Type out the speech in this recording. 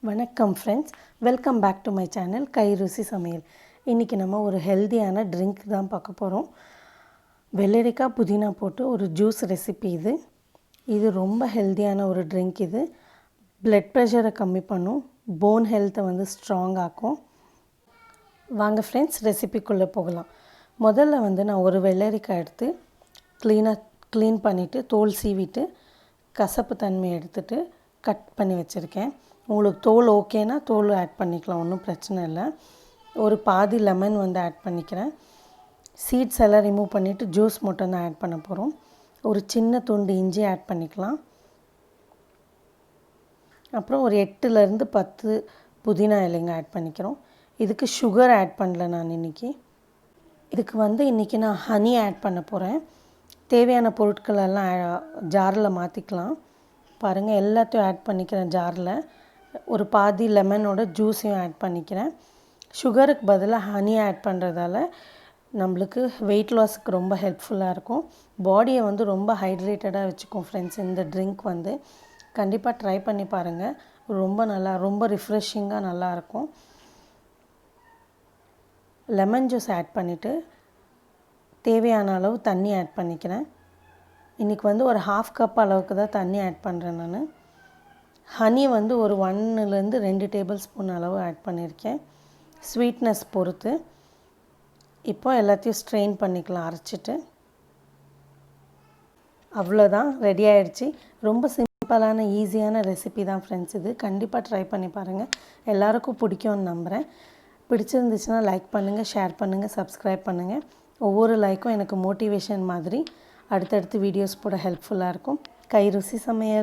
வணக்கம் friends, welcome back to my channel Kairuchi Samayal. இன்றைக்கி நம்ம ஒரு ஹெல்த்தியான ட்ரிங்க் தான் பார்க்க போகிறோம். வெள்ளரிக்காய் புதினா போட்டு ஒரு ஜூஸ் ரெசிபி இது ரொம்ப ஹெல்த்தியான ஒரு ட்ரிங்க். இது பிளட் ப்ரெஷரை கம்மி பண்ணும், போன் ஹெல்த்தை ஸ்ட்ராங் ஆக்கும். வாங்க ஃப்ரெண்ட்ஸ், ரெசிபிக்குள்ளே போகலாம். முதல்ல நான் ஒரு வெள்ளரிக்காய் எடுத்து க்ளீன் பண்ணிவிட்டு தோல் சீவிட்டு கசப்பு தன்மை எடுத்துகிட்டு கட் பண்ணி வச்சுருக்கேன். உங்களுக்கு தோல் ஓகேனா தோல் ஆட் பண்ணிக்கலாம், ஒன்றும் பிரச்சனை இல்லை. ஒரு பாதி லெமன் ஆட் பண்ணிக்கிறேன். சீட்ஸ் எல்லாம் ரிமூவ் பண்ணிவிட்டு ஜூஸ் மட்டும் தான் ஆட் பண்ண போகிறோம். ஒரு சின்ன துண்டு இஞ்சி ஆட் பண்ணிக்கலாம். அப்புறம் ஒரு 8லேருந்து 10 புதினா இலைங்க ஆட் பண்ணிக்கிறோம். இதுக்கு சுகர் ஆட் பண்ணல நான் இன்றைக்கி. இதுக்கு இன்றைக்கி நான் ஹனி ஆட் பண்ண போகிறேன். தேவையான பொருட்கள் எல்லாம் ஜாரில் மாற்றிக்கலாம். பாருங்கள், எல்லாத்தையும் ஆட் பண்ணிக்கிறேன் ஜாரில். ஒரு பாதி லெமனோட ஜூஸையும் ஆட் பண்ணிக்கிறேன். சுகருக்கு பதிலாக ஹனி ஆட் பண்ணுறதால நம்மளுக்கு வெயிட் லாஸுக்கு ரொம்ப ஹெல்ப்ஃபுல்லாக இருக்கும். பாடியை ரொம்ப ஹைட்ரேட்டடாக வச்சுக்கும் ஃப்ரெண்ட்ஸ். இந்த ட்ரிங்க் கண்டிப்பாக ட்ரை பண்ணி பாருங்கள். ரொம்ப ரிஃப்ரெஷிங்காக நல்லாயிருக்கும். லெமன் ஜூஸ் ஆட் பண்ணிவிட்டு தேவையான அளவு தண்ணி ஆட் பண்ணிக்கிறேன். இன்றைக்கி ஒரு 1/2 கப் அளவுக்கு தான் தண்ணி ஆட் பண்ணுறேன் நான். ஹனி ஒரு 1லேருந்து 2 டேபிள் ஸ்பூன் அளவு ஆட் பண்ணியிருக்கேன், ஸ்வீட்னஸ் பொறுத்து. இப்போ எல்லாத்தையும் ஸ்ட்ரெயின் பண்ணிக்கலாம் அரைச்சிட்டு. அவ்வளோதான், ரெடி ஆகிடுச்சு. ரொம்ப சிம்பிளான ஈஸியான ரெசிபி தான் ஃப்ரெண்ட்ஸ். இது கண்டிப்பாக ட்ரை பண்ணி பாருங்கள். எல்லாருக்கும் பிடிக்கும்னு நம்புகிறேன். பிடிச்சிருந்துச்சுன்னா லைக் பண்ணுங்கள், ஷேர் பண்ணுங்கள், சப்ஸ்கிரைப் பண்ணுங்கள். ஒவ்வொரு லைக்கும் எனக்கு மோட்டிவேஷன் மாதிரி அடுத்தடுத்து வீடியோஸ் போட ஹெல்ப்ஃபுல்லாக இருக்கும். கைருசி சமையல்.